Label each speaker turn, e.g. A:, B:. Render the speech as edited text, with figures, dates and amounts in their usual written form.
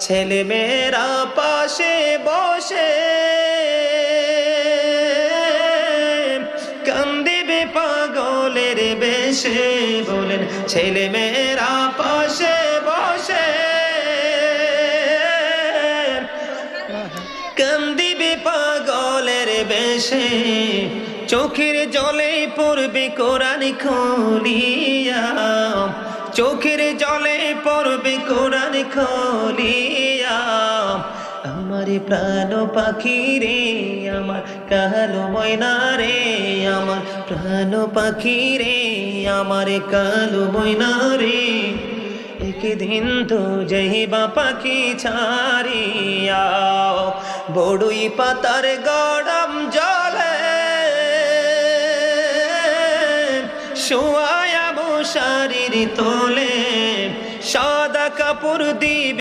A: ছেলে মেয়েরা পাশে বসে কান্দিবে পাগলের বেশে। বলেন ছেলে মেয়েরা পাশে বসে কান্দিবে পাগলের বেশে। চোখের জলে পড়বে কোরআন খুলিয়া, চোখের জলে পড়বে কোরআন খুলিয়া। আমার প্রাণ পাখি রে, আমার কালো ময়না রে, আমার প্রাণ পাখি রে, আমার কালো ময়না রে। একদিন তো যাইবা পাখি ছাড়িয়া, বড়ই পাতার গরম জলে শোয়ায়া মশারির তোলে, সাদা কাপড় দিবে